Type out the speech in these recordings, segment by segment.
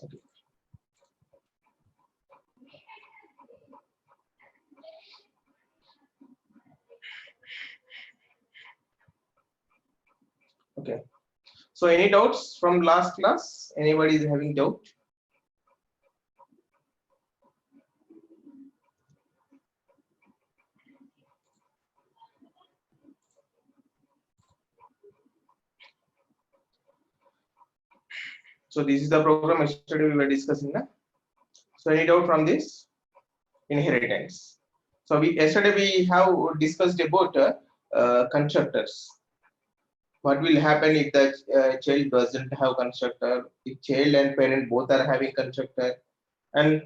Okay. Okay. So any doubts from last class? Anybody is having doubt? So this is the program yesterday we were discussing. Na? So any doubt from this? Inheritance. So yesterday we have discussed about constructors. What will happen if the child doesn't have constructor? If child and parent both are having constructor, and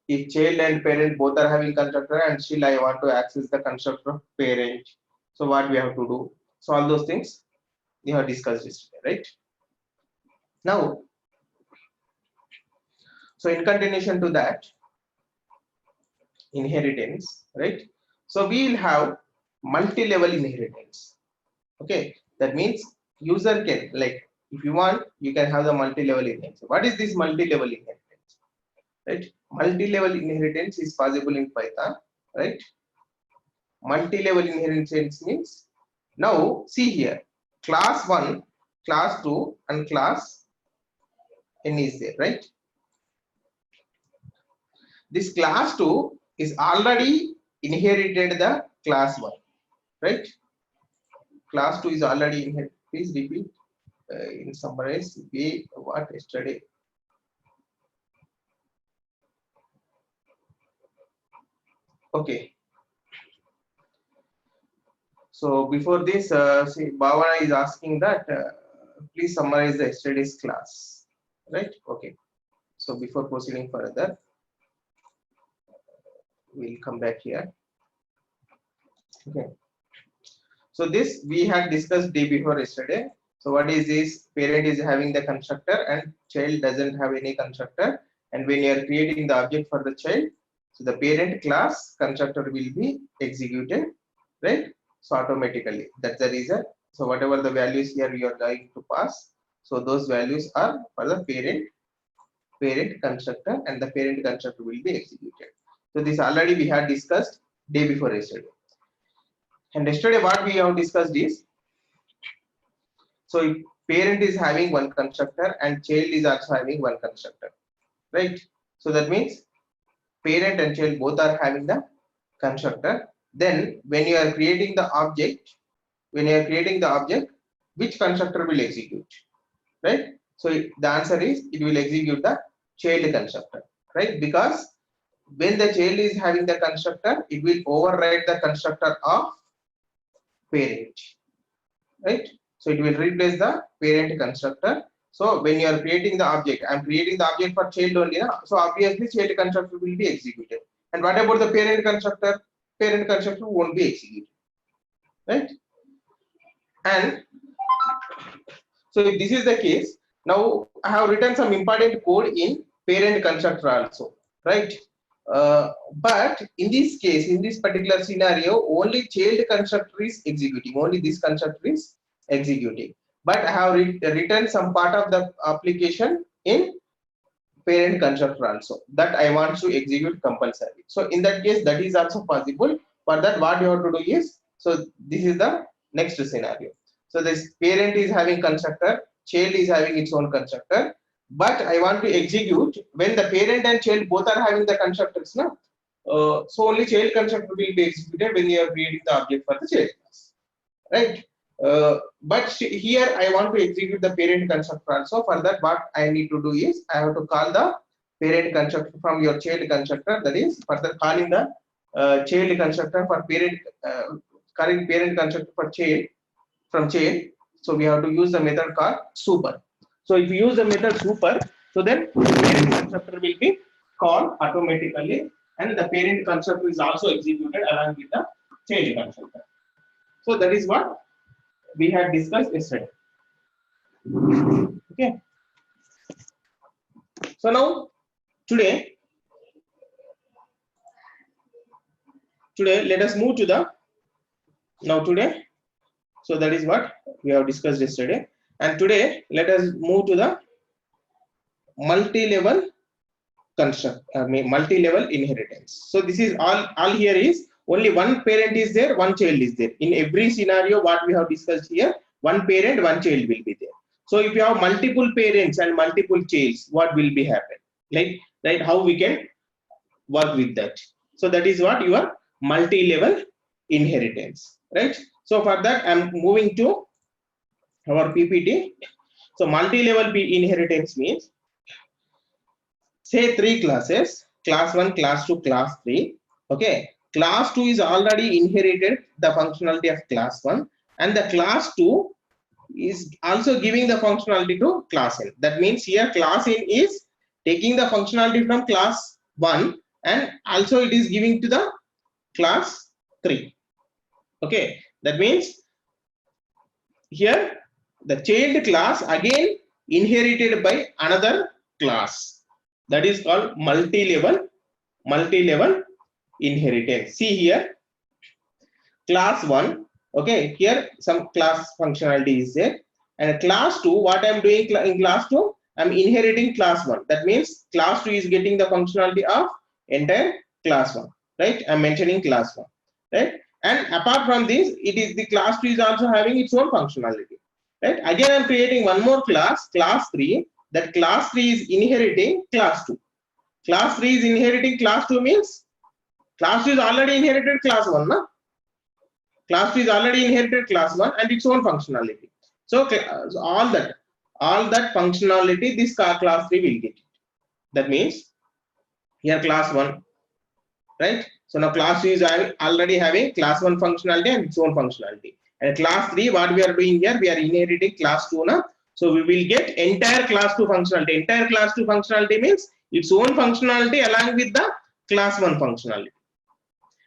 if child and parent both are having constructor, and still I want to access the constructor of parent. So what we have to do? So all those things we have discussed yesterday, right? Now, so in continuation to that, inheritance, right? So we will have multi-level inheritance. Okay, that means user can, like, if you want, you can have the multi-level inheritance. What is this multi-level inheritance? Right? Multi-level inheritance is possible in Python, right? Multi-level inheritance means, now see here, class 1, class 2 and class n is there, right? This class 2 is already inherited the class 1, right? Class 2 is already inherited. Please repeat in summarize way what yesterday. Okay. So before this, see, Bhavana is asking that please summarize the yesterday's class, right? Okay. So before proceeding further, we'll come back here. Okay. So this we had discussed day before yesterday. So what is this? Parent is having the constructor and child doesn't have any constructor. And when you are creating the object for the child, so the parent class constructor will be executed, right? So automatically, that's the reason. So whatever the values here you are going to pass, so those values are for the parent constructor, and the parent constructor will be executed. So this already we had discussed day before yesterday. And yesterday what we have discussed is, so if parent is having one constructor and child is also having one constructor, right? So that means parent and child both are having the constructor. Then when you are creating the object, which constructor will execute, right? So the answer is it will execute the child constructor, right? Because when the child is having the constructor, it will override the constructor of parent, right? So it will replace the parent constructor. So when you are creating the object, I'm creating the object for child only, so obviously child constructor will be executed. And what about the parent constructor? Parent constructor won't be executed, right? And so if this is the case, now I have written some important code in parent constructor also, right? But in this case, in this particular scenario, only child constructor is executing, only this constructor is executing. But I have written some part of the application in parent constructor also that I want to execute compulsory. So in that case, that is also possible. For that, what you have to do is, so this is the next scenario. So this parent is having constructor, child is having its own constructor, but I want to execute when the parent and child both are having the constructors now. So only child constructor will be executed when you are creating the object for the child class, right? But here I want to execute the parent constructor also. For that, what I need to do is I have to call the parent constructor from your child constructor. That is further calling the child constructor for parent, calling parent constructor for child from child. So we have to use the method called super. So if you use the method super, so then parent constructor will be called automatically, and the parent constructor is also executed along with the child constructor. So that is what we had discussed yesterday. Okay. So now today let us move to the today. So that is what we have discussed yesterday. And today let us move to the multi-level construct, multi-level inheritance. So this is all here is only one parent is there, one child is there. In every scenario what we have discussed here, one parent, one child will be there. So if you have multiple parents and multiple childs, what will be happen? Like, right, how we can work with that? So that is what your multi-level inheritance, right? So for that I'm moving to our PPT. So multi-level inheritance means, say 3 classes, class 1, class 2, class 3. Okay, class 2 is already inherited the functionality of class 1, and the class 2 is also giving the functionality to class n. That means here class n is taking the functionality from class 1 and also it is giving to the class 3. Okay, that means here the child class again inherited by another class. That is called multi-level inheritance. See here, class 1, okay, here some class functionality is there, and class 2, what I'm doing in class 2, I'm inheriting class 1. That means class 2 is getting the functionality of entire class 1, right? I'm mentioning class 1, right? And apart from this, it is the class 2 is also having its own functionality, right? Again I'm creating one more class 3. That class 3 is inheriting class 2. Class 3 is inheriting class 2 means class 2 is already inherited class 1, na? Class 2 is already inherited class 1 and its own functionality. So all that functionality this class 3 will get it. That means here class 1, right? So now class 2 is already having class 1 functionality and its own functionality. And class 3, what we are doing here, we are inheriting class 2 now. So we will get entire class 2 functionality. Entire class 2 functionality means its own functionality along with the class 1 functionality.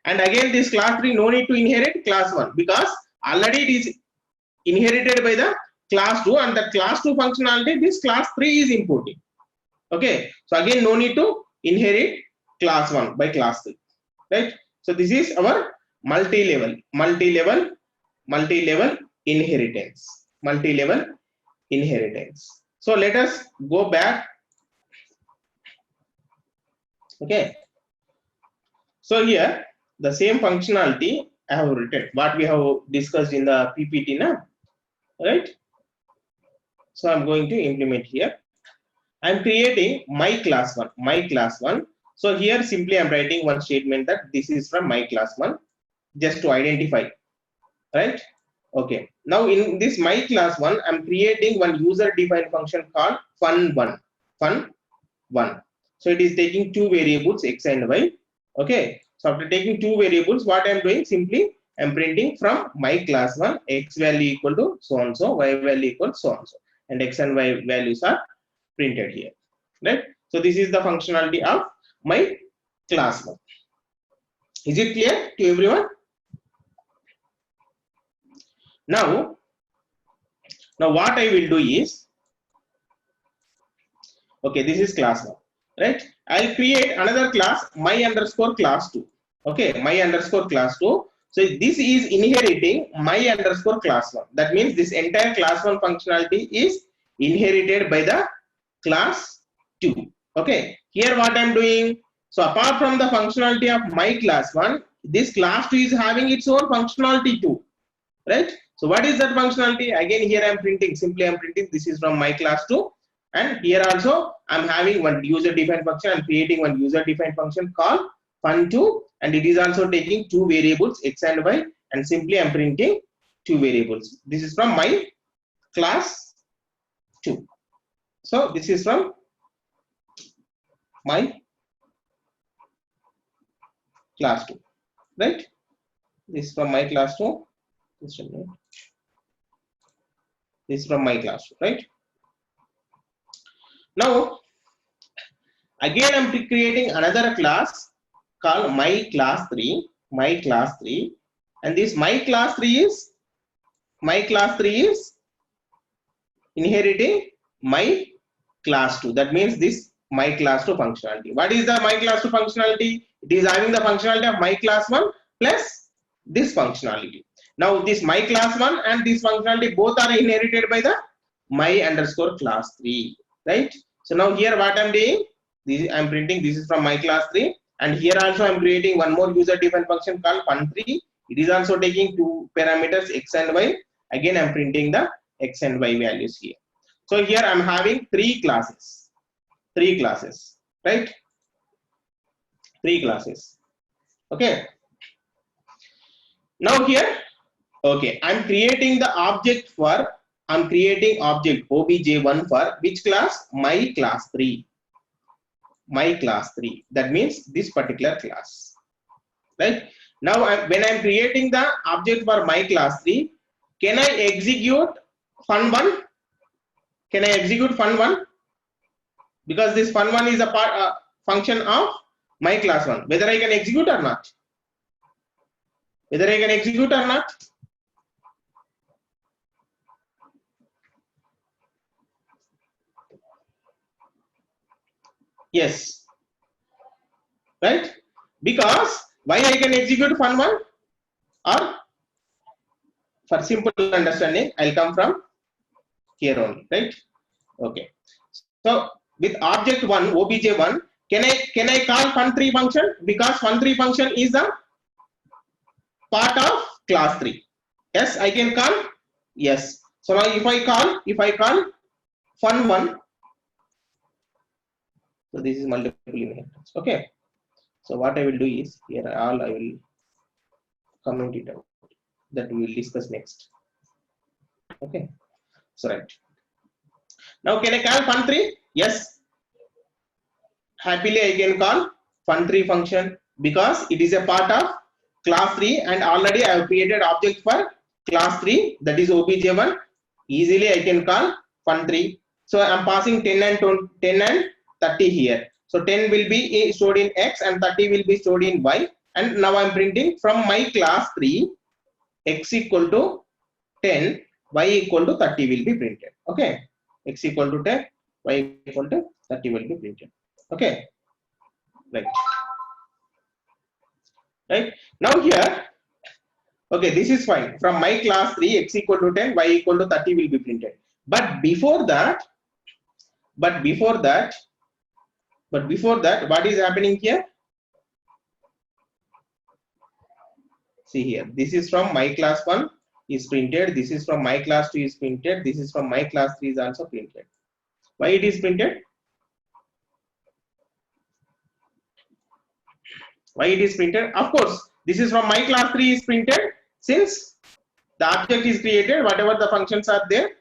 And again this class 3 no need to inherit class 1 because already it is inherited by the class 2, and the class 2 functionality this class 3 is importing. Okay, so again no need to inherit class 1 by class 3, right? So this is our multi-level inheritance. So let us go back. Okay, so here the same functionality I have written what we have discussed in the PPT now, right? So I'm going to implement here. I'm creating my class 1. So here simply I'm writing one statement that this is from my class 1 just to identify, right? Okay, now in this my class 1 I'm creating one user defined function called fun1. So it is taking 2 variables x and y. Okay, so after taking 2 variables, what I'm doing, simply I'm printing from my class 1 x value equal to so and so, y value equal so and so, and x and y values are printed here, right? So this is the functionality of my class 1. Is it clear to everyone? Now what I will do is, okay, this is class 1, right? I'll create another class my underscore class 2. Okay, my underscore class 2. So this is inheriting my underscore class 1. That means this entire class 1 functionality is inherited by the class 2. Okay, here what I'm doing, so apart from the functionality of my class 1, this class 2 is having its own functionality too, right? So what is that functionality? Again here I'm printing, simply I'm printing this is from my class 2, and here also I'm having one user defined function. I'm creating one user defined function called fun2, and it is also taking 2 variables x and y, and simply I'm printing 2 variables. This is from my class 2. So this is from my class 2, right? This is from my class 2. This is from my class 2, right? Now again I'm creating another class called my class 3, and this my class 3 is inheriting my class 2. That means this my class 2 functionality. What is the my class 2 functionality? It is having the functionality of my class 1 plus this functionality. Now this my class 1 and this functionality both are inherited by the my underscore class 3, right? So now here what I'm doing, this I'm printing, this is from my class 3, and here also I'm creating one more user defined function called fun3. It is also taking two parameters x and y. Again I'm printing the x and y values here. So here I'm having three classes, right? Three classes. Okay. Now here, okay, I'm creating the object for, I'm creating object obj1 for which class? My class 3. My class 3. That means this particular class, right? Now when I'm creating the object for my class 3, can I execute fun1? Can I execute fun1? Because this fun1 is a part function of my class 1. Whether I can execute or not? Whether I can execute or not? Yes, right? Because why I can execute fun1? Or for simple understanding, I'll come from here only, right? Okay. So with object 1, obj1, can I call fun3 function? Because fun3 function is a part of class 3. Yes, I can call. Yes. So now if I call fun1, so this is multiple inheritance. Okay. So what I will do is here all I will comment it out. That we will discuss next. Okay. So right. Now can I call fun3? Yes. Happily I can call fun3 function because it is a part of class 3 and already I have created object for class 3, that is obj1. Easily I can call fun3. So I am passing 10 and 30 here. So 10 will be stored in x and 30 will be stored in y. And now I am printing from my class 3, x equal to 10, y equal to 30 will be printed. Okay, x equal to 10, y equal to 30 will be printed. Okay, right. Right now here, okay, this is fine. From my class 3, x equal to 10, y equal to 30 will be printed. But before that, what is happening here? See here, this is from my class 1 is printed. This is from my class 2 is printed. This is from my class 3 is also printed. Why it is printed? Why it is printed? Of course, this is from my class 3 is printed. Since the object is created, whatever the functions are there,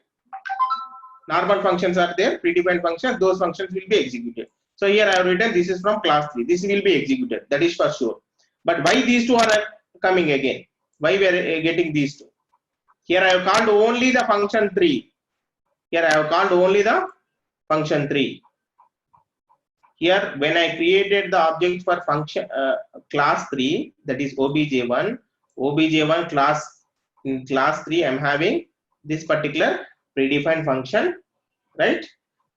normal functions are there, predefined functions, those functions will be executed. So here I have written this is from class 3. This will be executed. That is for sure. But why these two are coming again? Why we are getting these two? Here I have called only the function 3. Here I have called only the function 3. Here when I created the object for function class 3, that is obj1 class, in class 3 I am having this particular predefined function, right?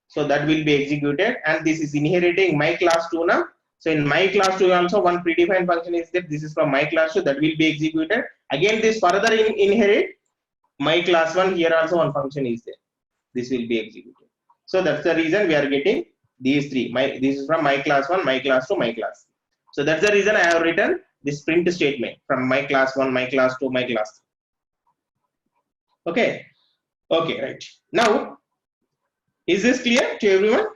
So that will be executed and this is inheriting my class 2 now. So in my class 2 also one predefined function is there. This is from my class 2, that will be executed. Again this further inherit my class 1, here also one function is there. This will be executed. So that's the reason we are getting these three. This is from my class 1, my class 2, my class 3. So that's the reason I have written this print statement from my class 1, my class 2, my class 3. Okay. Okay, right. Now, is this clear to everyone?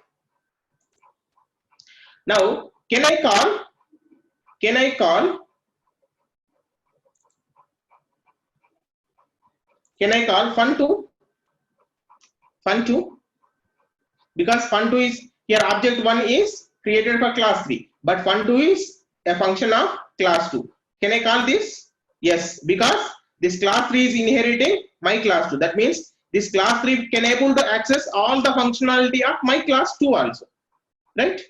Now, can I call fun2? Because fun2 is here, object 1 is created for class 3, but fun2 is a function of class 2. Can I call this? Yes, because this class 3 is inheriting my class 2. That means this class 3 can able to access all the functionality of my class 2 also, right?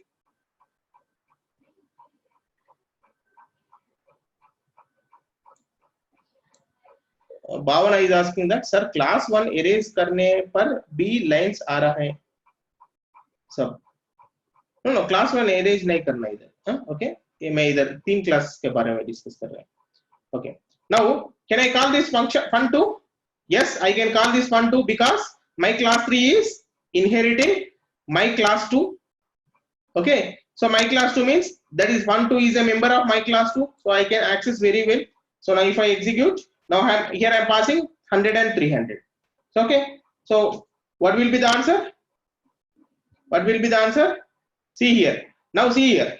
Bhavana is asking that, sir, class 1 erase करने पर B lines आ रहा है सब. No, class 1 erase नहीं करना इधर. Okay, ये मैं इधर 3 क्लास के बारे में डिस्कस कर रहा हूँ. Okay, now can I call this function fun2? Yes, I can call this fun2 because my class 3 is inheriting my class 2. Okay, so my class 2 means that is 1 2 is a member of my class 2, so I can access very well. So now if I execute, now here I am passing 100 and 300. So, okay, so what will be the answer? What will be the answer? See here. Now see here.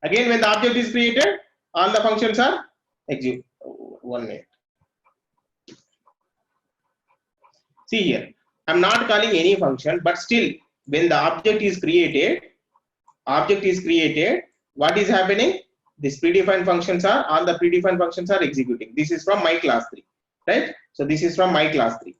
Again, when the object is created, all the functions are executed. 1 minute. See here. I'm not calling any function, but still, when the object is created, what is happening? These predefined functions are, all the predefined functions are executing. This is from my class 3, right? So this is from my class 3,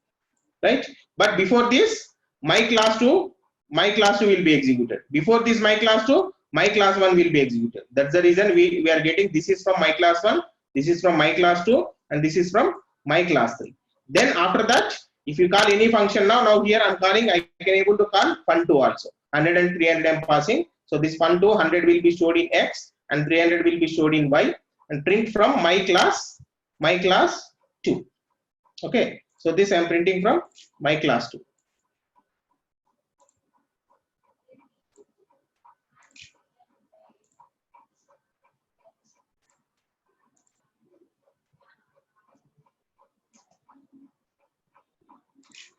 right? But before this, my class 2 will be executed. Before this, my class 2, my class 1 will be executed. That's the reason we are getting this is from my class 1, this is from my class 2, and this is from my class 3. Then after that, if you call any function now here I'm calling, I can able to call fun2 also. 100 and 300 I'm passing. So this fun2 100 will be stored in X and 300 will be stored in Y, and print from my class 2. Okay, so this I'm printing from my class 2.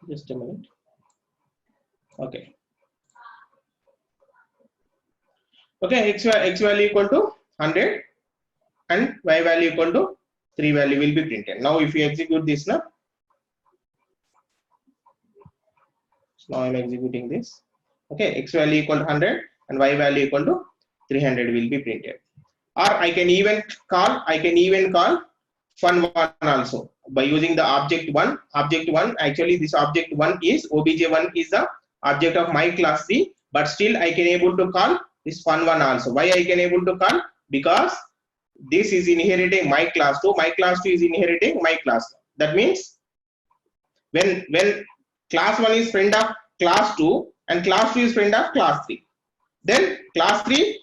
Just a minute. Okay. Okay, x value equal to 100 and y value equal to 3 value will be printed. Now if you execute this now, so now I'm executing this. Okay, x value equal to 100 and y value equal to 300 will be printed. Or I can even call fun1 also by using the object 1. Actually this object 1 is obj1 is the object of my class 3, but still I can able to call this fun1 also. Why I can able to call? Because this is inheriting my class 2, my class 2 is inheriting my class 2. That means when class 1 is friend of class 2 and class 2 is friend of class 3, then class 3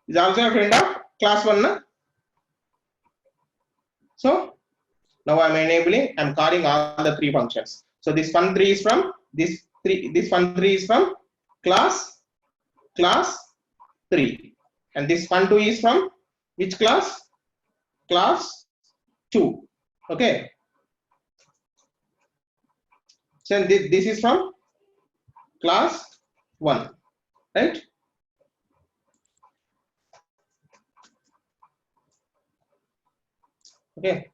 is also a friend of class 1. Na? So now I'm enabling, I'm calling all the 3 functions. So this fun3 is from this fun3 is from class 3, and this fun2 is from which class? Class 2. Okay. So this is from class 1, right? Okay.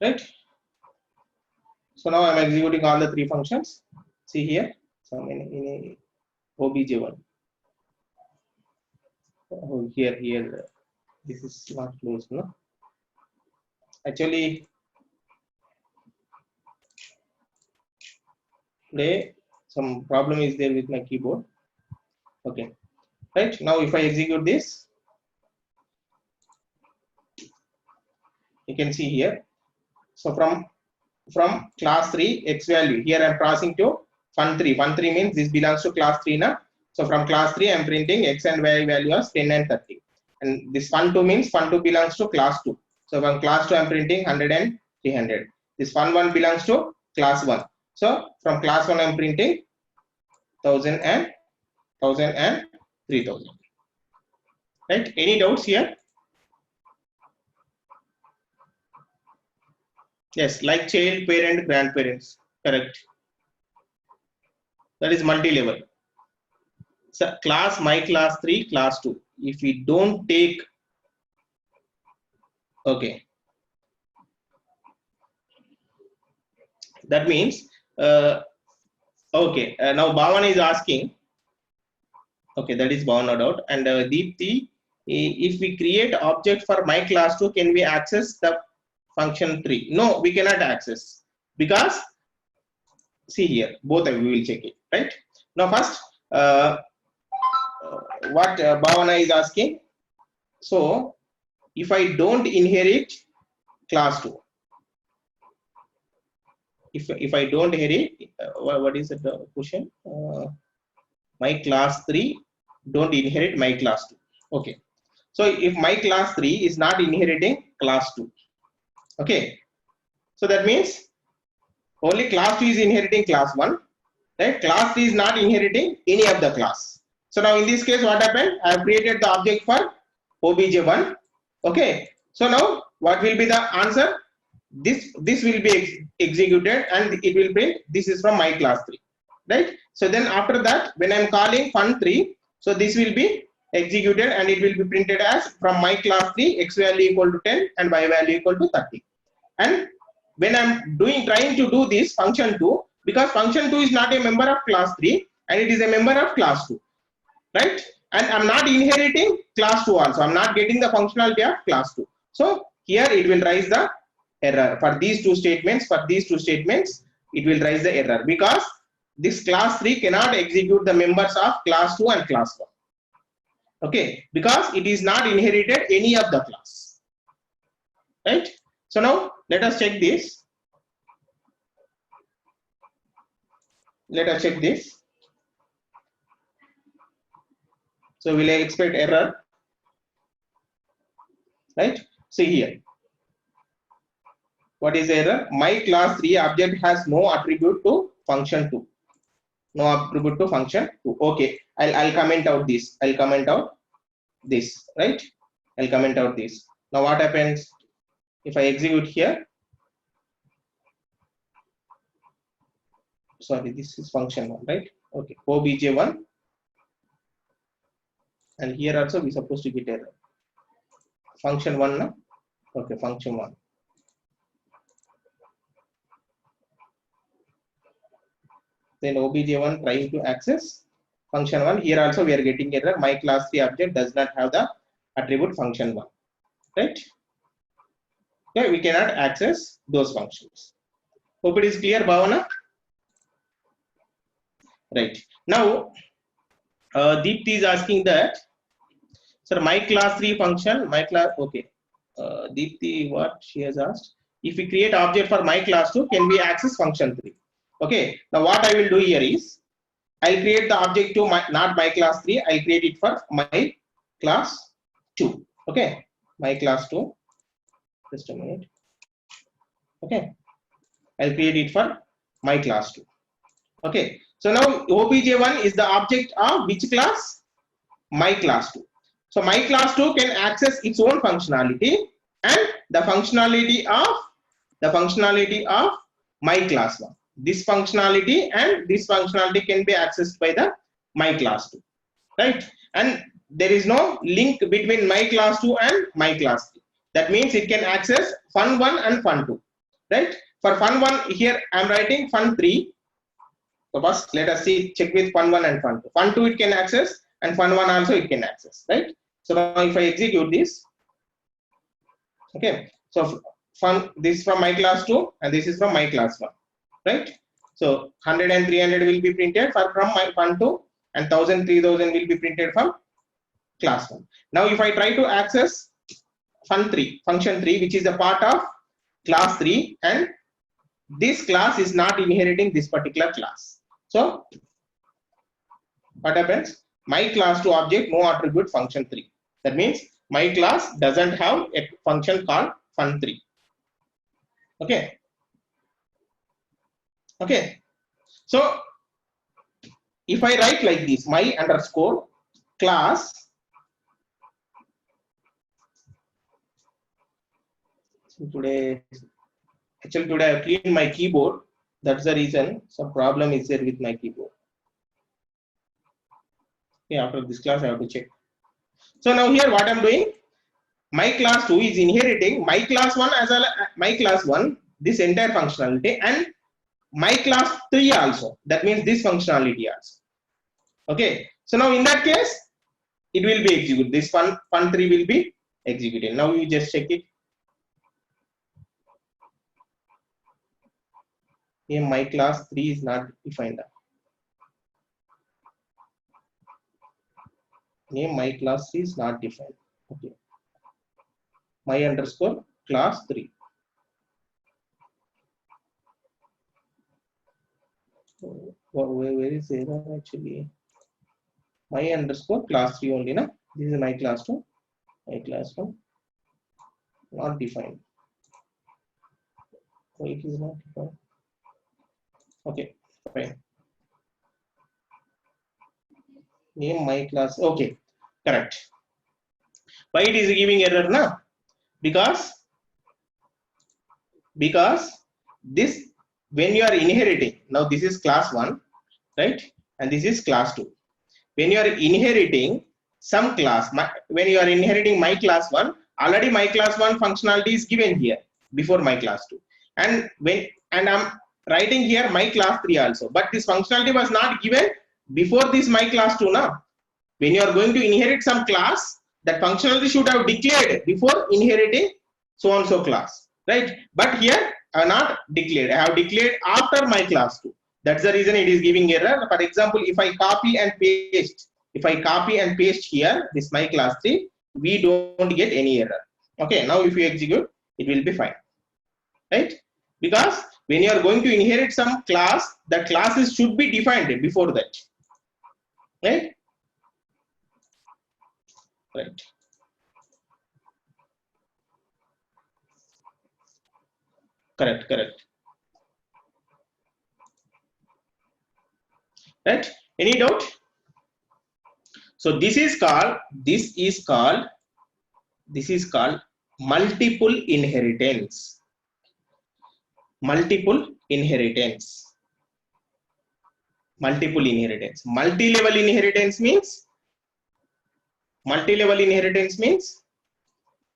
Right. So now I'm executing all the 3 functions. See here. So in a obj1. Oh, here. This is not closed, no? Actually, some problem is there with my keyboard. Okay, right now if I execute this, you can see here. So from class 3 x value, here I'm passing to fun3. Fun3 means this belongs to class 3 now. So from class 3 I'm printing x and y value as 10 and 30, and this fun2 means fun2 belongs to class 2. So from class 2 I'm printing 100 and 300. This fun1 belongs to class 1. So from class 1 I'm printing 1000 and 3000. Right? Any doubts here? Yes, like child, parent, grandparents. Correct. That is multi-level. So class my class 3, class 2. If we don't take, okay, that means okay. Now Bhavan is asking. Okay, that is Bhavan, no doubt. And Deepthi, if we create object for my class 2, can we access the function 3? No, we cannot access, because see here, both of you will check it, right? Now first, what Bhavana is asking. So if I don't inherit class 2, if I don't inherit, what is the question? My class 3 don't inherit my class 2. Okay. So if my class 3 is not inheriting class 2. Okay, so that means only class 2 is inheriting class 1, right? Class 3 is not inheriting any of the class. So now in this case, what happened? I have created the object for obj1. Okay, so now what will be the answer? This will be executed and it will print this is from my class 3, right? So then after that, when I'm calling fun3, so this will be executed and it will be printed as from my class 3 x value equal to 10 and y value equal to 30. And when I'm trying to do this function 2, because function 2 is not a member of class 3 and it is a member of class 2, right? And I'm not inheriting class 2 also. I'm not getting the functionality of class 2. So here it will raise the error for these two statements. For these two statements, it will raise the error because this class 3 cannot execute the members of class 2 and class 1. Okay, because it is not inherited any of the class, right? So now let us check this. Let us check this. So will I expect error? Right? See here. What is the error? My class 3 object has no attribute to function 2. No attribute to function 2. Okay, I'll comment out this. I'll comment out this, right? I'll comment out this. Now what happens if I execute here? Sorry, this is function 1, right? Okay, obj1. And here also we supposed to get error. Function 1, no? Okay, function 1. Then obj1 trying to access function 1. Here also we are getting error. My class 3 object does not have the attribute function 1, right? Okay, we cannot access those functions. Hope it is clear, Bhavana? Right. Now, Deepti is asking that, sir, my class 3 function, my class, okay. Deepti, what she has asked? If we create object for my class 2, can we access function 3? Okay. Now, what I will do here is, I'll create the object to not my class 3. I'll create it for my class 2. Okay. My class 2. Just a minute. Okay. I'll create it for my class 2. Okay. So now obj1 is the object of which class? My class 2. So my class 2 can access its own functionality and the functionality of my class 1. This functionality and this functionality can be accessed by the my class 2, right? And there is no link between my class 2 and my class 3. That means it can access fun1 and fun2, right? For fun1 here I'm writing fun3. So first let us see, check with fun1 and fun2. Fun2 it can access and fun1 also it can access, right? So now if I execute this, okay, so this is from my class 2 and this is from my class 1, right? So 100 and 300 will be printed from my fun2 and 1000, 3000 will be printed from class 1. Now if I try to access fun3, function 3, which is a part of class 3, and this class is not inheriting this particular class. So what happens? My class 2 object no attribute function 3. That means my class doesn't have a function called fun3. Okay. Okay. So if I write like this, my underscore class, so today I have cleaned my keyboard. That's the reason some problem is there with my keyboard. Okay, after this class I have to check. So now here what I'm doing, my class 2 is inheriting my class 1 as well as my class 1, this entire functionality, and my class 3 also. That means this functionality also. Okay. So now in that case, it will be executed. This fun3 will be executed. Now you just check it. Here my class 3 is not defined. Name my class 3 is not defined. Okay. My underscore class 3. So, where is error actually? My underscore class 3 only, na? This is my class 2, my class 1. not defined. So it is not defined. Okay, fine. Name my class. Okay, correct. Why it is giving error now? Because this, when you are inheriting, now this is class 1, right, and this is class 2. When you are inheriting some class, when you are inheriting my class 1, already my class 1 functionality is given here before my class 2, and I'm writing here my class 3 also, but this functionality was not given before this my class 2 now. When you are going to inherit some class, that functionality should have declared before inheriting so and so class, right? But here I have not declared, I have declared after my class 2. That's the reason it is giving error. For example, if I copy and paste here this my class 3, we don't get any error. Okay, now if you execute, it will be fine, right? Because when you are going to inherit some class, the classes should be defined before that, right? Right. Correct. Right? Any doubt? So this is called multiple inheritance. Multi-level inheritance means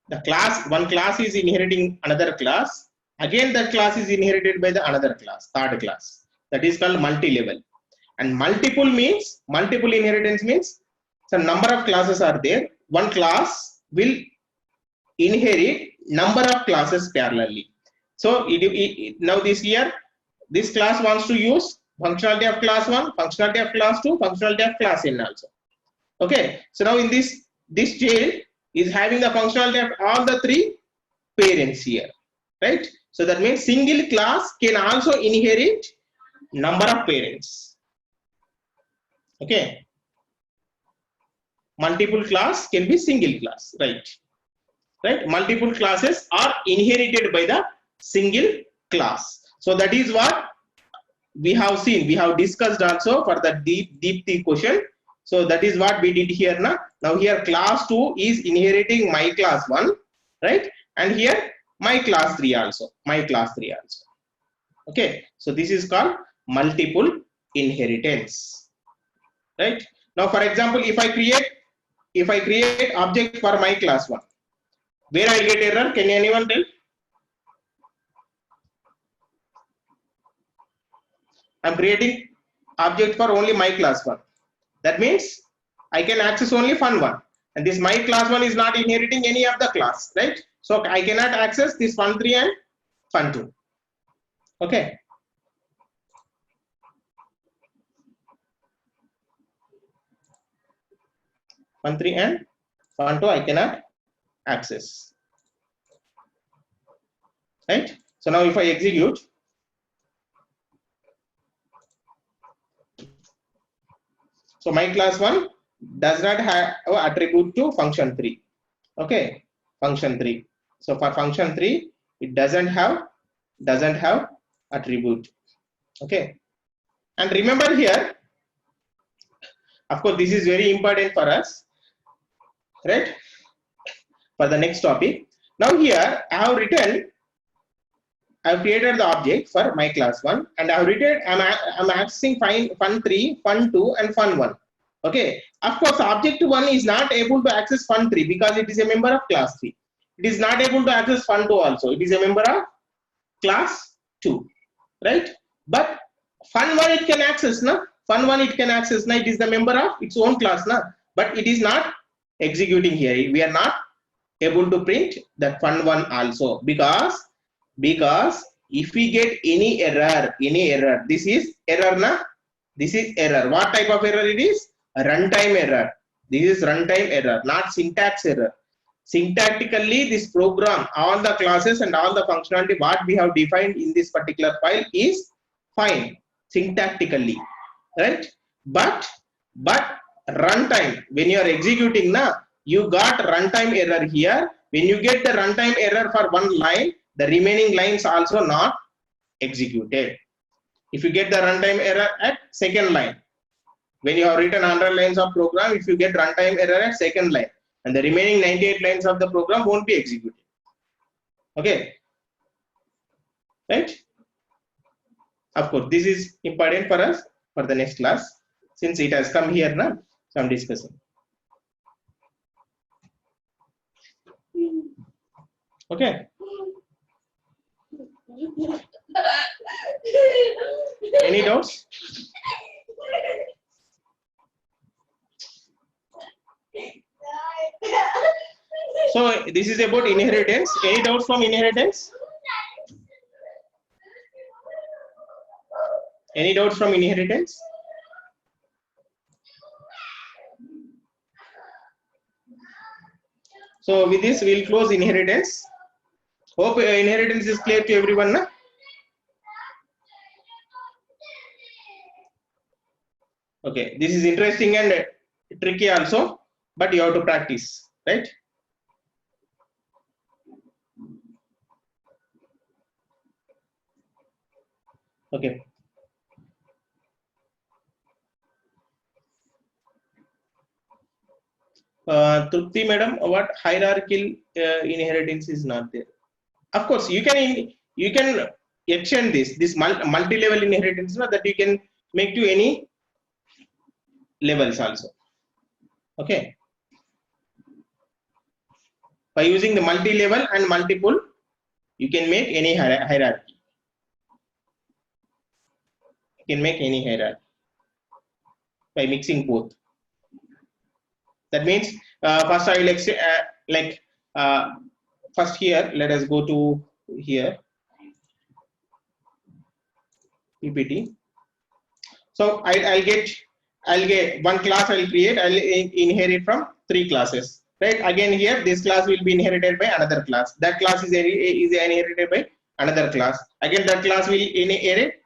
the class, one class is inheriting another class, again that class is inherited by the another class, third class. That is called multi-level. And multiple inheritance means some number of classes are there, one class will inherit number of classes parallelly. So now this class wants to use functionality of class 1, functionality of class 2, functionality of class n also. Okay, so now in this child is having the functionality of all the 3 parents here, right? So that means single class can also inherit number of parents. Okay, multiple class can be single class, right? Multiple classes are inherited by the single class. So that is what we have seen, we have discussed also for the deep question. So that is what we did here now. Now here class 2 is inheriting my class 1, right? And here my class 3 also, Okay, so this is called multiple inheritance, right? Now for example, if I create object for my class 1, where I get error, can anyone tell? I'm creating object for only my class 1. That means I can access only fun1, and this my class 1 is not inheriting any of the class, right? So I cannot access this fun3 and fun2. Okay, fun3 and fun2 I cannot access, right? So now if I execute, so my class 1 does not have attribute to function 3. Okay, function 3. So for function 3, it doesn't have attribute. Okay, and remember here, of course this is very important for us, right, for the next topic. Now here I have created the object for my class 1, and I have written I'm accessing fun3, fun2 and fun1. Okay, of course object 1 is not able to access fun3 because it is a member of class 3. It is not able to access fun2 also, it is a member of class 2, right? But fun1 it can access, na? Fun1 it can access, na? It is the member of its own class, na? But it is not executing here. We are not able to print that fun1 also, because if we get any error, this is error, na? This is error. What type of error it is? A runtime error. This is runtime error, not syntax error. Syntactically, this program, all the classes and all the functionality what we have defined in this particular file is fine syntactically, right? But runtime, when you are executing, na, you got runtime error here, when you get the runtime error for one line, the remaining lines also not executed. If you get the runtime error at second line, when you have written 100 lines of program, if you get runtime error at second line, and the remaining 98 lines of the program won't be executed. Okay, right? Of course, this is important for us for the next class, since it has come here now. So I'm discussing. Okay. Any doubts? So this is about inheritance. Any doubts from inheritance? Any doubts from inheritance? So with this, we'll close inheritance. Hope inheritance is clear to everyone. Na? Okay, this is interesting and tricky also, but you have to practice, right? Okay. Trupti madam, what hierarchical inheritance is not there? Of course, you can extend this multi-level inheritance that you can make to any levels also. Okay. By using the multi-level and multiple, you can make any hierarchy. You can make any hierarchy by mixing both. That means first I will first here. Let us go to here PPT. So I'll get one class. I'll create. I'll inherit from 3 classes. Right. Again here, this class will be inherited by another class. That class is inherited by another class. Again, that class will inherit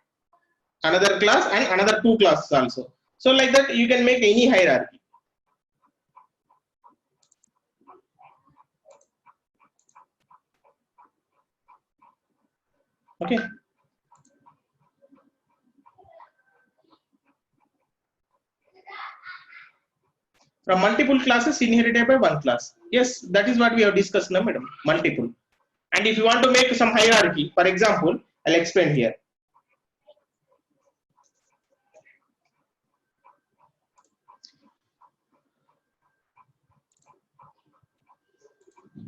another class and another 2 classes also. So like that, you can make any hierarchy. Okay. From multiple classes inherited by one class. Yes, that is what we have discussed now, madam. Multiple. And if you want to make some hierarchy, for example, I'll explain here.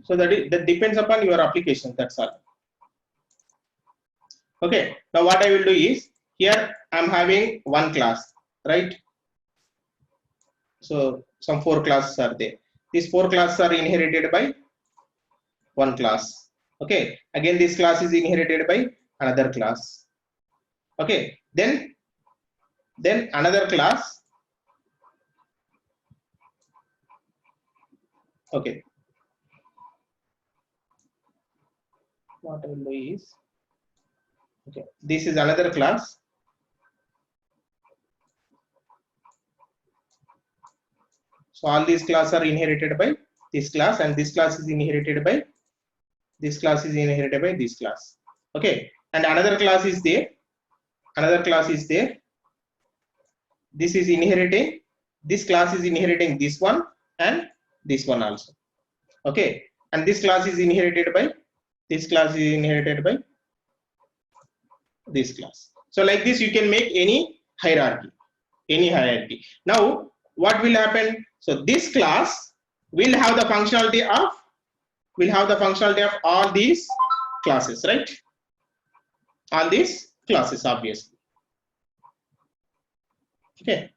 So that depends upon your application. That's all. Okay. Now what I will do is, here I'm having one class, right? So some 4 classes are there. These 4 classes are inherited by one class. Okay. Again, this class is inherited by another class. Okay. Then another class. Okay. What I will do is, okay, this is another class. So all these classes are inherited by this class, and this class is inherited by this class is inherited by this class. Okay, and another class is there. Another class is there. This is inheriting. This class is inheriting this one and this one also. Okay, and this class is inherited by this class is inherited by this class. So like this, you can make any hierarchy. Any hierarchy. Now, what will happen? So this class will have the functionality of all these classes, right? All these classes, obviously. Okay.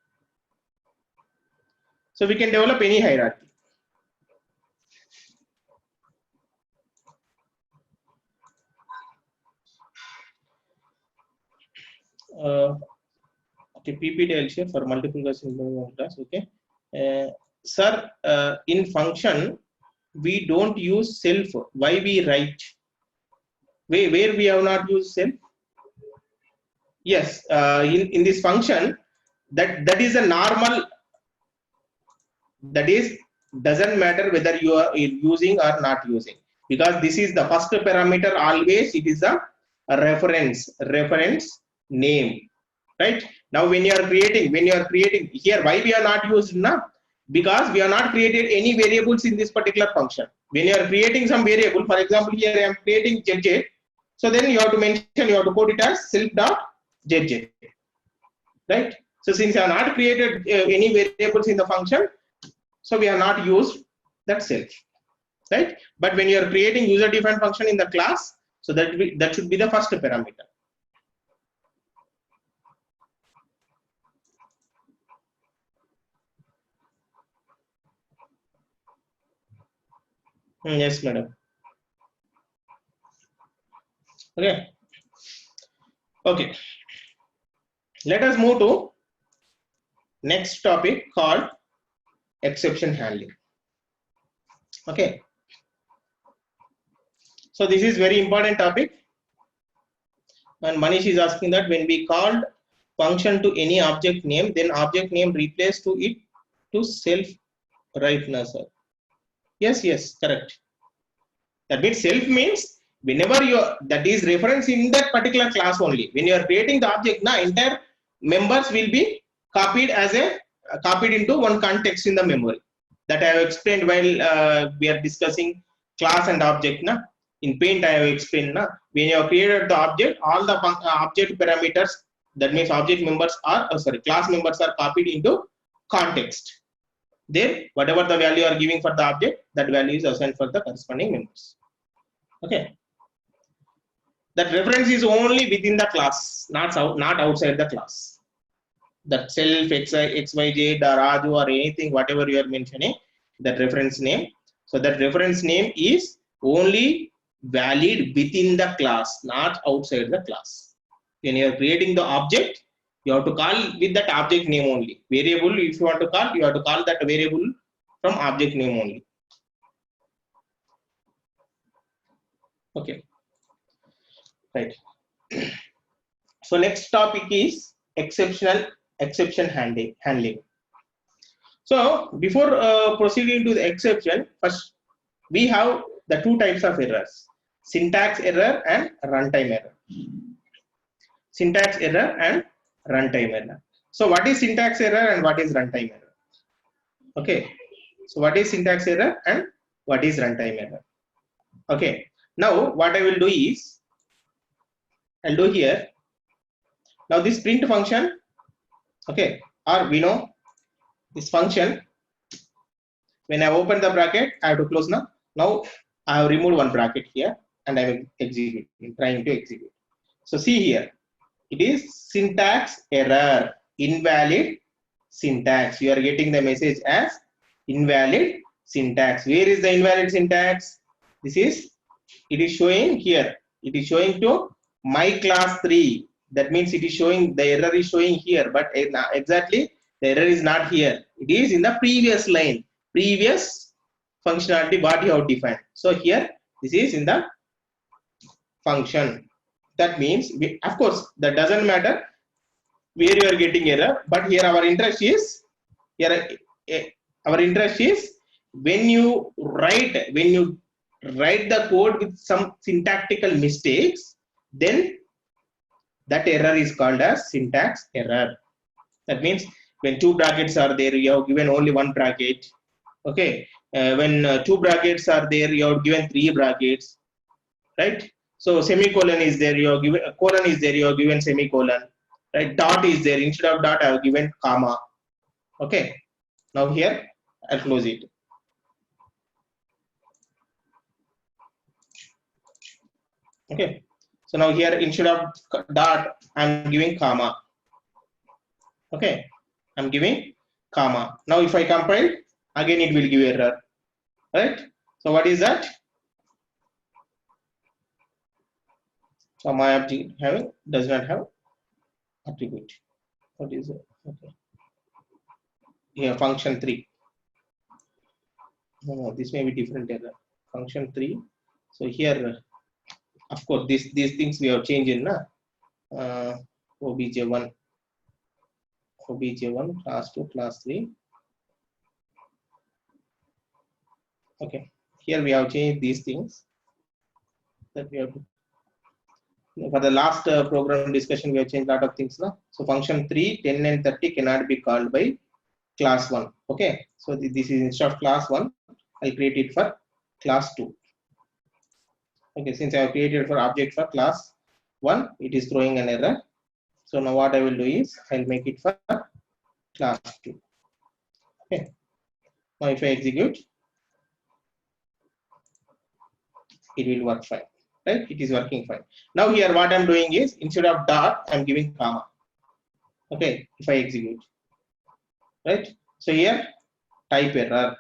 So we can develop any hierarchy. Okay, PPT I'll share for multiple class. Okay. Sir, in function, we don't use self. Why we write? Where we have not used self? Yes, in this function, that is a normal. That is doesn't matter whether you are using or not using, because this is the first parameter. Always it is a reference name, right? Now when you are creating here, why we are not used now? Because we are not created any variables in this particular function. When you are creating some variable, for example, here I am creating ZZ, so then you have to mention, you have to code it as self.zz, right? So since I have not created any variables in the function, so we have not used that self, right? But when you are creating user defined function in the class, so that should be the first parameter. Yes, madam. Okay. Okay. Let us move to next topic called exception handling. Okay. So this is very important topic. And Manish is asking that when we called function to any object name, then object name replace to it to self, right now, sir? Yes, correct. That means self means whenever you, that is reference in that particular class only. When you are creating the object, now entire members will be copied as a copied into one context in the memory. That I have explained while we are discussing class and object. Na? In Paint, I have explained. Na? When you have created the object, all the object parameters, that means object members are, class members are copied into context. Then whatever the value you are giving for the object, that value is assigned for the corresponding members. Okay. That reference is only within the class, not outside the class. That self, xyz, or raju, or anything, whatever you are mentioning, that reference name. So that reference name is only valid within the class, not outside the class. When you are creating the object, you have to call with that object name only. Variable, if you want to call, you have to call that variable from object name only. Okay. Right. So next topic is exception handling. So before proceeding to the exception, first we have the two types of errors: syntax error and runtime error. Syntax error and runtime error. So what is syntax error and what is runtime error? Okay. So what is syntax error and what is runtime error? Okay. Now what I will do is, I'll do here. Now this print function, okay, or we know this function, when I open the bracket, I have to close now. Now I have removed one bracket here and I am trying to execute. So see here, it is syntax error, invalid syntax. You are getting the message as invalid syntax. Where is the invalid syntax? This is, it is showing here. It is showing to my class 3. That means it is showing, the error is showing here, but exactly the error is not here. It is in the previous line, previous functionality what you have defined. So here, this is in the function. That means, of course, that doesn't matter where you are getting error, but here our interest is, when you write the code with some syntactical mistakes, then that error is called as syntax error. That means when two brackets are there, you have given only one bracket. Okay. When two brackets are there, you have given three brackets, right? So semicolon is there, you have given colon is there, you have given semicolon, right? Dot is there, instead of dot I have given comma. Okay. Now here I'll close it. Okay. So now here instead of dot I'm giving comma. Okay. I'm giving comma. Now if I compile, again it will give error, right? So what is that? So my object does not have attribute. What is it? Okay. Here function 3. No, this may be different error. Function 3. So here, of course, these things we have changed in obj1, class 2, class 3. Okay, here we have changed these things that we have to, for the last program discussion we have changed a lot of things now. So function 3, 10 and 30 cannot be called by class 1. Okay, so this is instead of class 1 I'll create it for class 2. Okay, since I have created for object for class 1, it is throwing an error. So now what I will do is I'll make it for class 2. Okay, now if I execute, it will work fine, right? It is working fine. Now here what I'm doing is instead of dot I'm giving comma. Okay, if I execute, right? So here type error.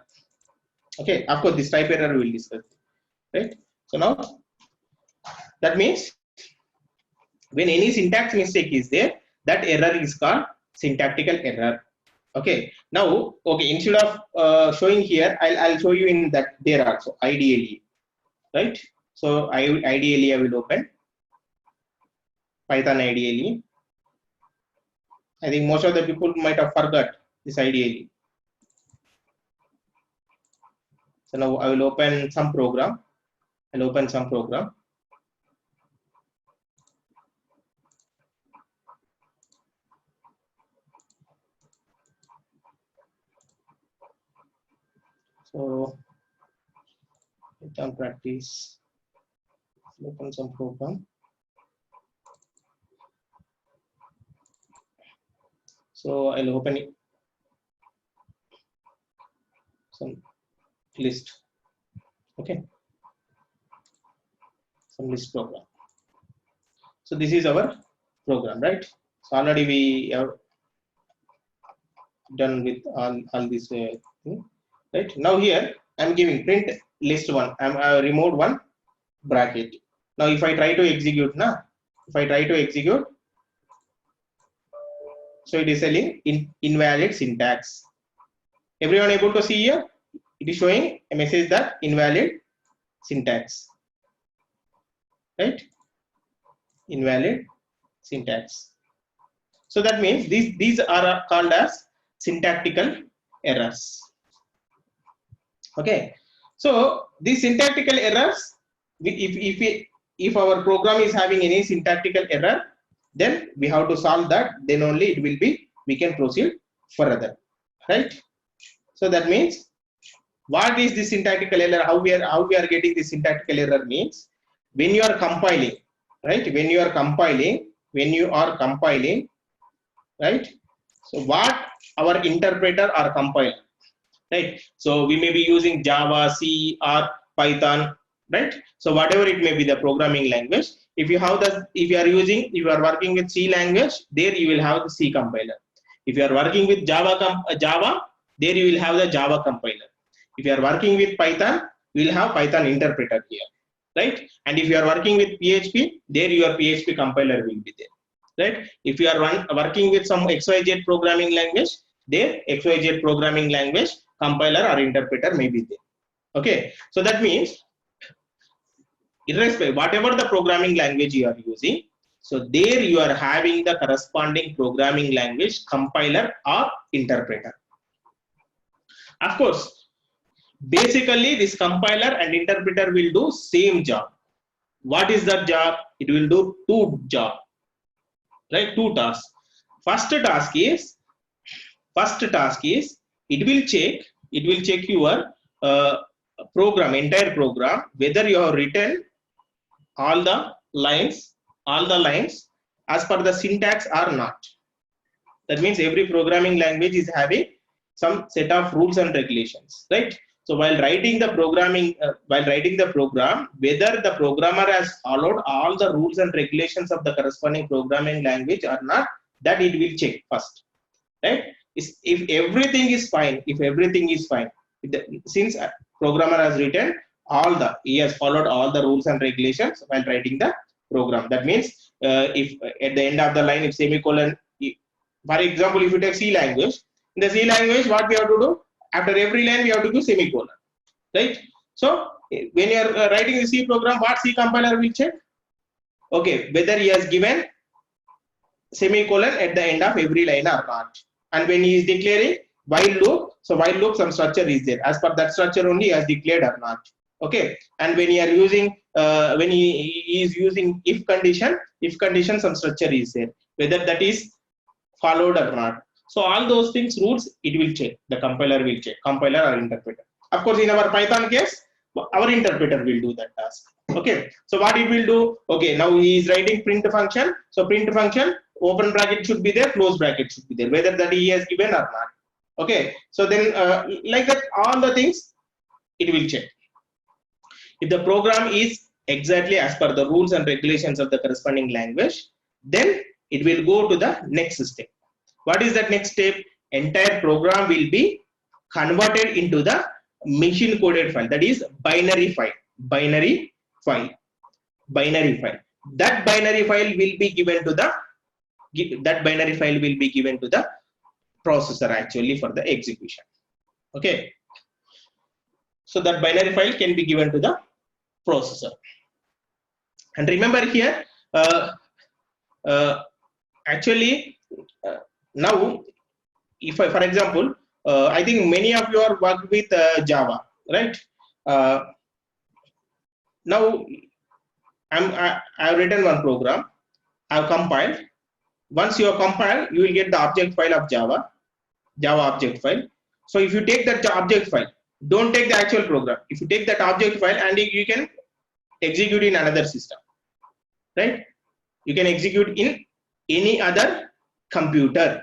Okay, of course this type error will discuss, right? So now that means when any syntax mistake is there, that error is called syntactical error. Okay, now okay, instead of showing here, I'll show you in that there also ideally, right? So ideally I will open Python ideally. I think most of the people might have forgot this ideally. So now I will open some program. I'll open some program. So Python practice. Open some program. So I'll open it. Some list. Okay. Some list program. So this is our program, right? So already we have done with all this thing, right? Now here I'm giving print list 1. I'm removed one bracket. Now if I try to execute now, so it is telling invalid syntax. Everyone able to see here? It is showing a message that invalid syntax, right? Invalid syntax. So that means these are called as syntactical errors. Okay, so these syntactical errors, if our program is having any syntactical error, then we have to solve that. Then only it will be, we can proceed further, right? So that means what is this syntactical error? How we are getting this syntactical error means when you are compiling, right? When you are compiling, right? So what our interpreter are compiling, right? So we may be using Java, C, or Python, right? So whatever it may be the programming language, if you are working with C language, there you will have the C compiler. If you are working with Java, there you will have the Java compiler. If you are working with Python, you will have Python interpreter here, right? And if you are working with PHP, there your PHP compiler will be there, right? If you are working with some XYZ programming language, there XYZ programming language compiler or interpreter may be there. Okay, so that means irrespective whatever the programming language you are using, so there you are having the corresponding programming language compiler or interpreter. Of course, basically this compiler and interpreter will do same job. What is that job? It will do two jobs, right? Two tasks. First task is it will check your program, entire program, whether you have written all the lines as per the syntax or not. That means every programming language is having some set of rules and regulations, right? So while writing the program, whether the programmer has followed all the rules and regulations of the corresponding programming language or not, that it will check first, right? If everything is fine, since programmer has written he has followed all the rules and regulations while writing the program. That means if at the end of the line, if semicolon, for example, if you take C language, in the C language, what we have to do? After every line, we have to do semicolon, right? So when you are writing the C program, what C compiler will check? Okay, whether he has given semicolon at the end of every line or not. And when he is declaring, while loop. So while loop, some structure is there. As per that structure only, as declared or not. Okay. And when you are using, when he is using if condition, some structure is there. Whether that is followed or not. So all those things, rules, it will check. The compiler will check. Compiler or interpreter. Of course, in our Python case, our interpreter will do that task. Okay. So what it will do? Okay. Now he is writing print function. So print function, open bracket should be there, close bracket should be there, whether that he has given or not. Okay. So then, like that, all the things it will check. If the program is exactly as per the rules and regulations of the corresponding language, then it will go to the next step. What is that next step? Entire program will be converted into the machine coded file, that is binary file. That binary file will be given to the processor actually for the execution. Okay. So that binary file can be given to the processor. And remember here, actually, now, if I, for example, I think many of you are worked with Java, right? Now, I have written one program, I have compiled. Once you have compiled, you will get the object file of Java object file. So if you take that object file, don't take the actual program. If you take that object file and you can execute in another system, right? You can execute in any other computer.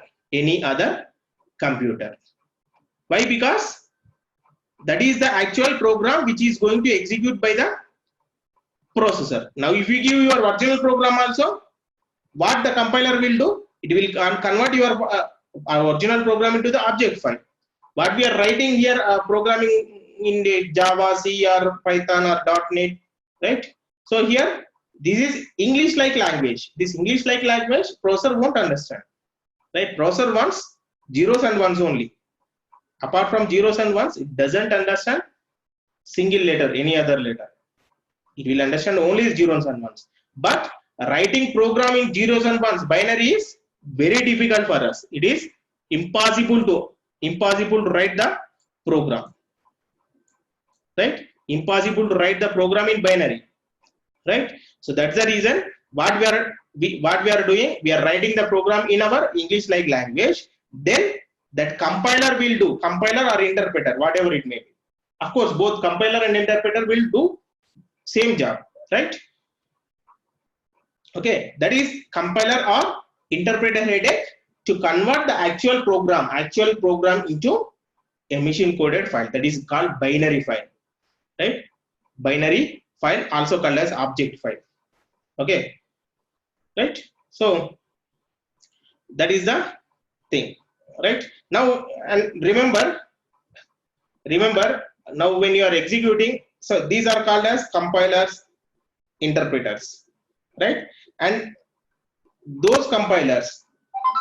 Why? Because that is the actual program which is going to execute by the processor. Now, if you give your original program also, what the compiler will do? It will convert your original program into the object file. What we are writing here, programming in the Java, C, or Python, or .NET, right? So here, this is English-like language. This English-like language, processor won't understand, right? Processor wants zeros and ones only. Apart from zeros and ones, it doesn't understand single letter, any other letter. It will understand only zeros and ones. But writing programming zeros and ones, binary is very difficult for us. It is impossible to write the program, right? Impossible to write the program in binary, right? So that's the reason what we are doing. We are writing the program in our English-like language. Then that compiler will do, compiler or interpreter, whatever it may be. Of course, both compiler and interpreter will do same job, right? Okay, that is compiler or interpreter headache to convert the actual program into a machine coded file, that is called binary file, right? Binary file, also called as object file. Okay, right? So that is the thing, right? Now, and remember now when you are executing, so these are called as compilers, interpreters, right? And those compilers,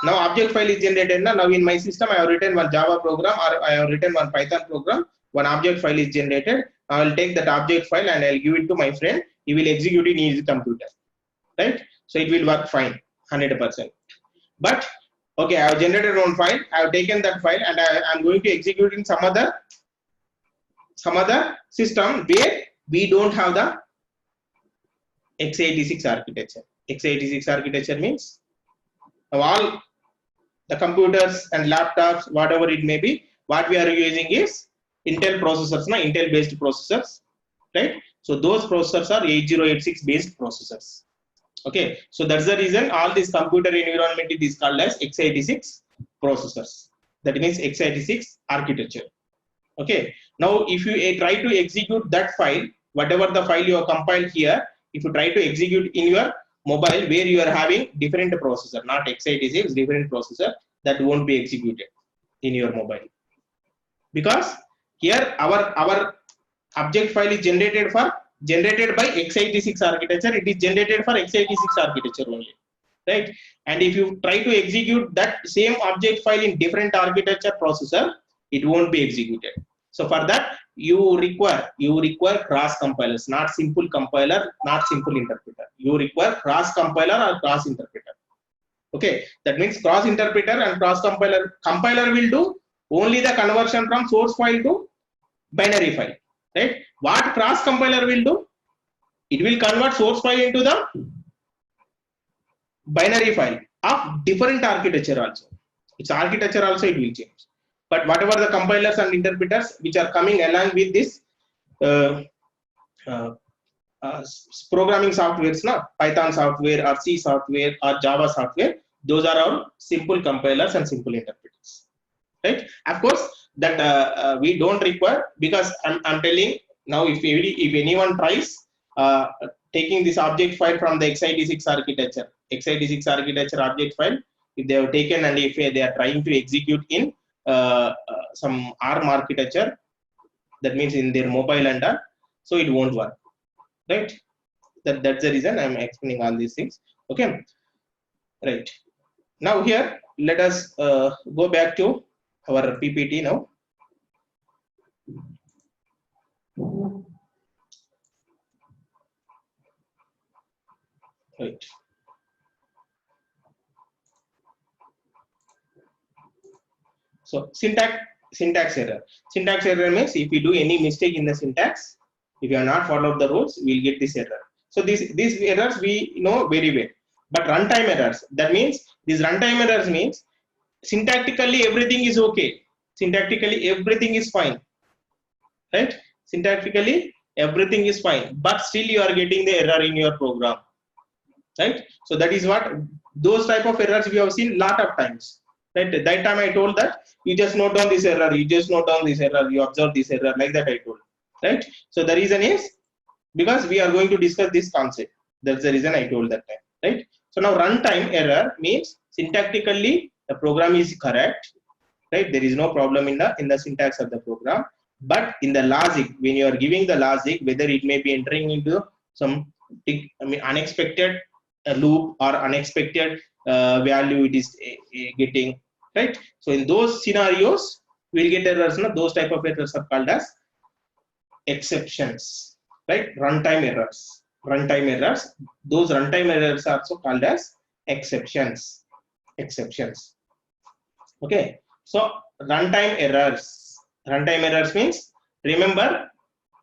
now object file is generated. Now in my system, I have written one Java program or I have written one Python program. One object file is generated. I will take that object file and I'll give it to my friend. He will execute it in his computer, right? So it will work fine, 100%. But okay, I have generated one file. I have taken that file and I am going to execute in some other system where we don't have the x86 architecture. x86 architecture means all the computers and laptops, whatever it may be, what we are using is Intel processors, Intel based processors, right? So those processors are 8086 based processors. Okay, so that's the reason all this computer environment is called as x86 processors. That means x86 architecture. Okay, now if you try to execute that file, whatever the file you have compiled here, if you try to execute in your mobile where you are having different processor, not x86, different processor, that won't be executed in your mobile, because here our object file is generated by x86 architecture. It is generated for x86 architecture only, right? And if you try to execute that same object file in different architecture processor, it won't be executed. So for that you require cross compilers, not simple compiler, not simple interpreter. You require cross compiler or cross interpreter. Okay, that means cross interpreter and cross compiler. Compiler will do only the conversion from source file to binary file, right? What cross compiler will do? It will convert source file into the binary file of different architecture also. Its architecture also it will change. But whatever the compilers and interpreters which are coming along with this programming softwares, Python software or C software or Java software, those are our simple compilers and simple interpreters, right? Of course, that we don't require, because I'm telling now, if anyone tries taking this object file from the x86 architecture object file, if they have taken and if they are trying to execute in some ARM architecture, that means in their mobile and so it won't work, right? That's the reason I'm explaining all these things. Okay, right. Now here let us go back to our PPT now. Right. So syntax error. Syntax error means if you do any mistake in the syntax, if you are not followed the rules, we'll get this error. So these errors we know very well. But runtime errors, that means these runtime errors means syntactically everything is okay. Syntactically everything is fine, right? Syntactically everything is fine, but still you are getting the error in your program, right? So that is what those type of errors we have seen lot of times, right? That time I told that you just note down this error, you just note down this error, you observe this error, like that I told, right? So the reason is because we are going to discuss this concept. That's the reason I told that time, right? So now runtime error means syntactically the program is correct, right? There is no problem in the syntax of the program, but in the logic, when you are giving the logic, whether it may be entering into some unexpected loop or unexpected value it is getting, right? So in those scenarios we'll get errors. Those type of errors are called as exceptions, right? Runtime errors. Those runtime errors are also called as exceptions. Okay, so runtime errors means, remember,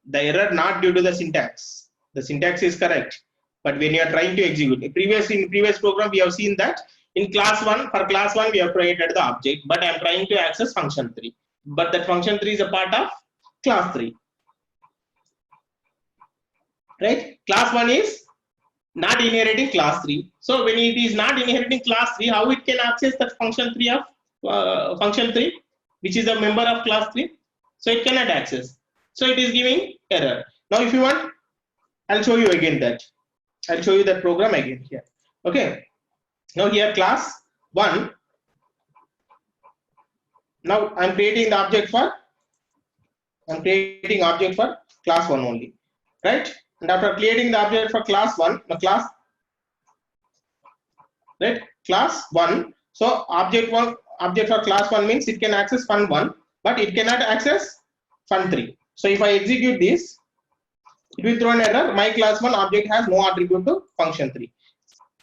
the error not due to the syntax. The syntax is correct, but when you are trying to execute, in previous program we have seen that in class 1, for class 1 we have created the object, but I am trying to access function 3, but that function 3 is a part of class 3, right? Class 1 is not inheriting class 3. So when it is not inheriting class 3, how it can access that function 3 of function 3, which is a member of class 3? So it cannot access. So it is giving error. Now if you want, I'll show you again that. I'll show you that program again here. Okay. Now here class 1. Now I'm creating the object for class 1 only, right? And after creating the object for class 1, class 1. So object for class 1 means it can access fun1, but it cannot access fun3. So if I execute this, it will throw an error. My class 1 object has no attribute to function 3.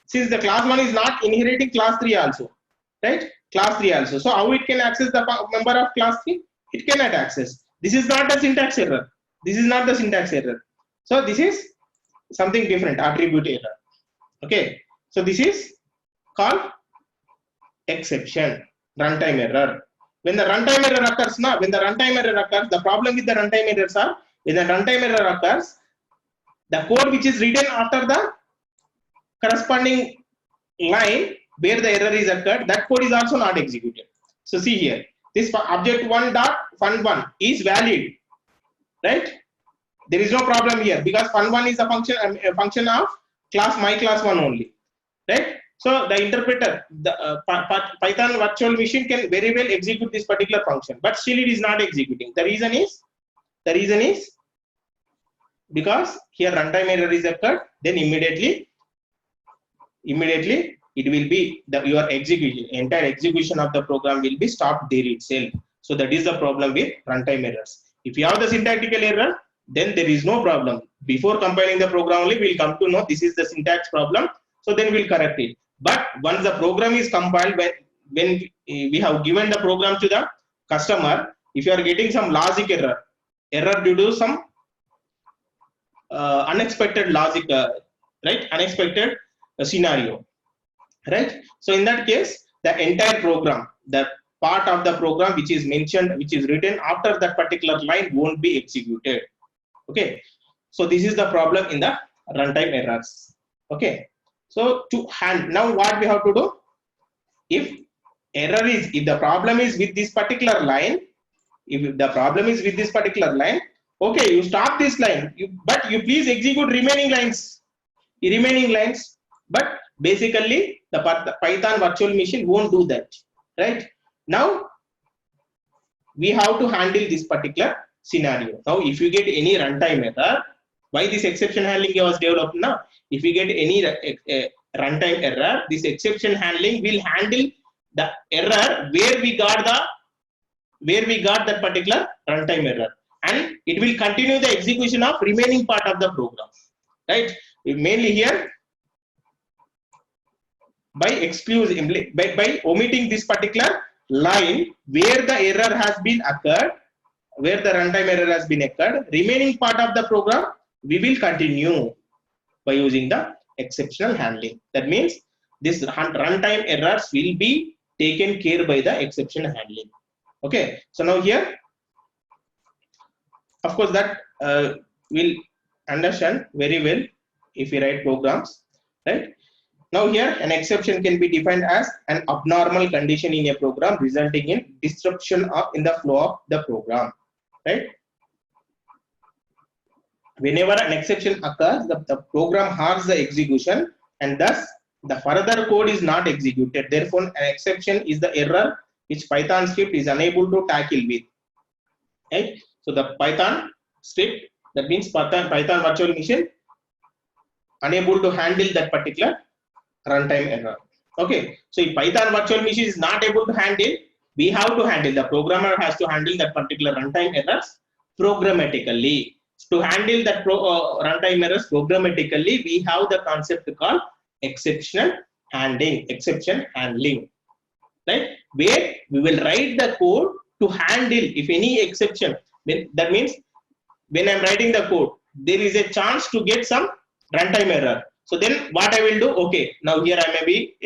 Since the class 1 is not inheriting class 3 also, right? Class 3 also. So how it can access the member of class 3? It cannot access. This is not a syntax error. This is not the syntax error. So this is something different, attribute error. Okay. So this is called exception, runtime error. When the runtime error occurs, the problem with the runtime errors are, when the runtime error occurs, the code which is written after the corresponding line where the error is occurred, that code is also not executed. So see here, this object 1.fun1 is valid, right? There is no problem here because fun1 is a function of my class 1 only, right? So the interpreter, the Python virtual machine can very well execute this particular function, but still it is not executing. The reason is because here runtime error is occurred, then immediately it will be your entire execution of the program will be stopped there itself. So that is the problem with runtime errors. If you have the syntactical error, then there is no problem. Before compiling the program only, we'll come to know this is the syntax problem. So then we'll correct it. But once the program is compiled, when we have given the program to the customer, if you are getting some logic error due to some unexpected logic, right? Unexpected scenario, right? So in that case, the entire program, the part of the program which is mentioned, which is written after that particular line won't be executed. Okay. So this is the problem in the runtime errors. Okay. So now what we have to do? If the problem is with this particular line, okay, you stop this line, but you please execute remaining lines. But basically the Python virtual machine won't do that, right? Now we have to handle this particular scenario. Now if you get any runtime error, why this exception handling was developed now? If you get any runtime error, this exception handling will handle the error where we got that particular runtime error, and it will continue the execution of remaining part of the program, right? Mainly here, by omitting this particular line where the error has been occurred, where the runtime error has been occurred, remaining part of the program we will continue by using the exceptional handling. That means this runtime errors will be taken care by the exception handling. Okay, so now here, of course, that will understand very well if we write programs, right? Now here, an exception can be defined as an abnormal condition in a program resulting in disruption in the flow of the program, right? Whenever an exception occurs, the program halts the execution, and thus the further code is not executed. Therefore, an exception is the error which Python script is unable to tackle with, right? So the Python script, that means Python virtual machine, unable to handle that particular runtime error. Okay, so if Python virtual machine is not able to handle, we have to handle, the programmer has to handle that particular runtime errors programmatically. To handle that runtime errors programmatically, we have the concept called exception handling, right? Where we will write the code to handle if any exception. That means when I'm writing the code, there is a chance to get some runtime error. So then what I will do, okay, now here I may be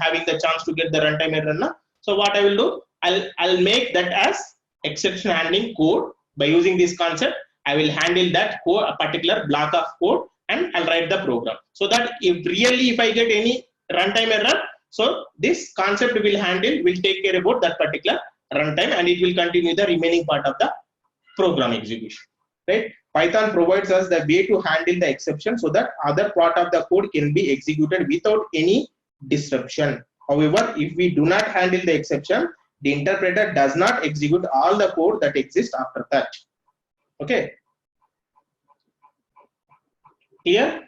having the chance to get the runtime error now. So what I will do, I'll make that as exception handling code. By using this concept, I will handle that code, a particular block of code, and I'll write the program. So that if I get any runtime error, so this concept will take care about that particular runtime, and it will continue the remaining part of the program execution, right? Python provides us the way to handle the exception so that other part of the code can be executed without any disruption. However, if we do not handle the exception, the interpreter does not execute all the code that exists after that. Okay. Here,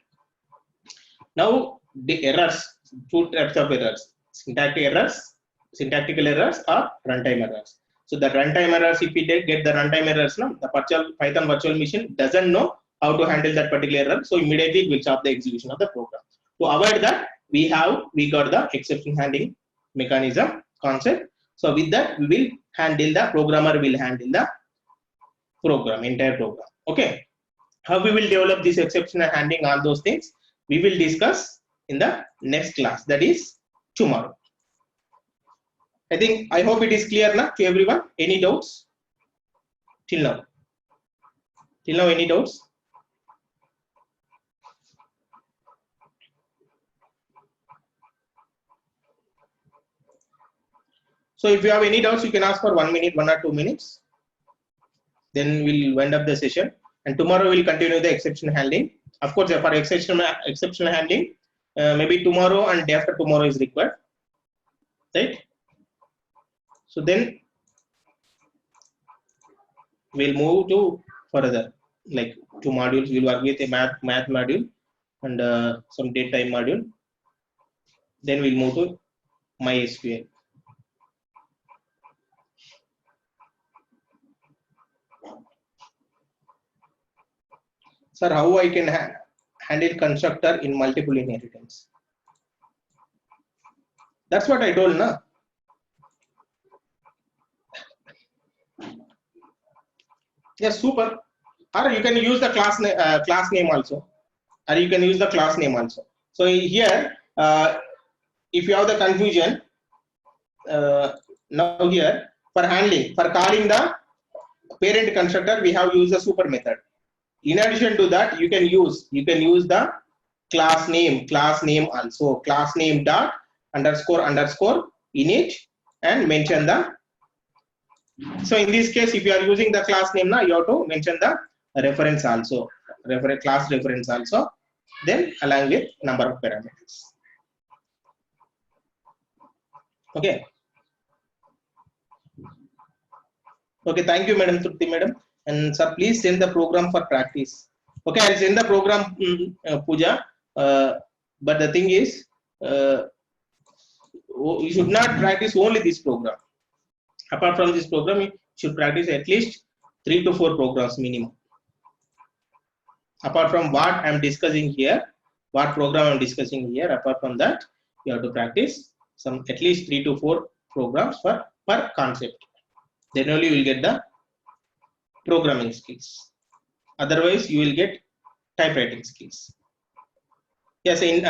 now the errors, two types of errors: syntactical errors, or runtime errors. So the runtime errors, if we get the runtime errors, now the Python virtual machine doesn't know how to handle that particular error, so immediately it will stop the execution of the program. To avoid that, we got the exception handling mechanism concept. So with that, programmer will handle the entire program. Okay. How we will develop this exception handling, all those things we will discuss in the next class, that is tomorrow. I hope it is clear now to everyone. Any doubts till now? Any doubts? So if you have any doubts, you can ask for 1 minute, 1 or 2 minutes. Then we'll wind up the session, and tomorrow we'll continue the exception handling. Of course, for exception handling, maybe tomorrow and day after tomorrow is required, right? So then we'll move to further, like 2 modules. We'll work with a math module and some data type module. Then we'll move to MySQL. Sir, how I can handle constructor in multiple inheritance? That's what I told, na? Yes, super. Or you can use the class name also, or you can use the class name also. So here, if you have the confusion, now here for handling, for calling the parent constructor, we have used the super method. In addition to that, you can use the class name also, class name dot underscore underscore init, and mention the. So in this case, if you are using the class name now, you have to mention the reference also, class reference also, then along with number of parameters. Okay. Okay, thank you, Madam Trupti, Madam. And sir, please send the program for practice. Okay, I'll send the program, Pooja. But the thing is, you should not practice only this program. Apart from this program, you should practice at least 3 to 4 programs minimum. Apart from what I'm discussing here, what program I'm discussing here, apart from that, you have to practice some at least 3 to 4 programs per concept. Then only you will get the programming skills. Otherwise, you will get typewriting skills. Yes, in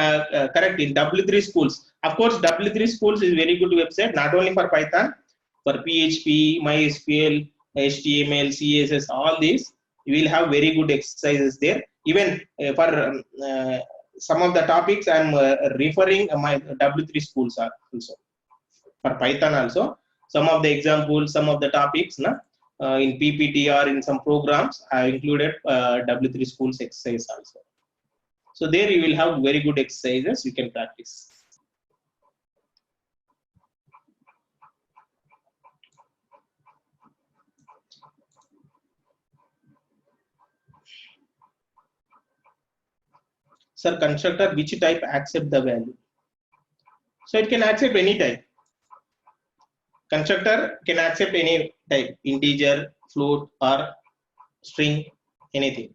correct, in W3 Schools. Of course, W3 Schools is very good website, not only for Python, for PHP, MySQL, HTML, CSS, all these. You will have very good exercises there. Even for some of the topics, I'm referring my W3 Schools also. For Python also, some of the examples, some of the topics in PPT or in some programs, I included W3 Schools exercise also. So there you will have very good exercises you can practice. Sir, constructor which type accept the value? So it can accept any type. Constructor can accept any type, integer, float, or string, anything.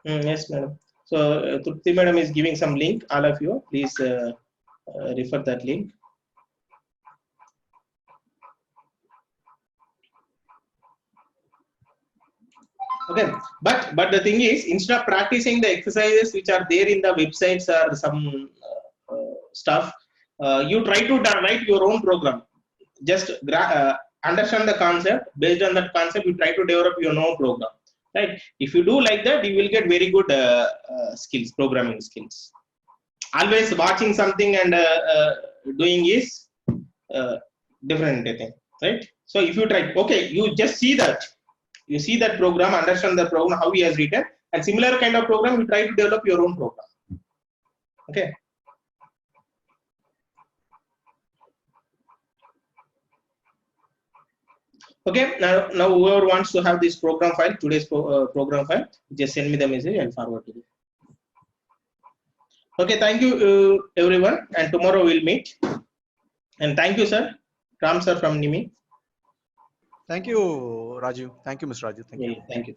Yes, madam. So Trupti madam is giving some link. All of you, please refer that link. Okay, but the thing is, instead of practicing the exercises which are there in the websites or some stuff, you try to write your own program. Just understand the concept. Based on that concept, you try to develop your own program. Right? If you do like that, you will get very good skills, programming skills. Always watching something and doing is different thing, right? So if you try, okay, you just see that. You see that program, understand the program, how he has written, and similar kind of program, you try to develop your own program. Okay. Okay, now whoever wants to have this program file, today's program file, just send me the message and forward to you. Okay, thank you everyone, and tomorrow we'll meet. And thank you, sir. Ram sir from NIMI. Thank you, Raju. Thank you, Mr. Raju. Thank you. Thank you.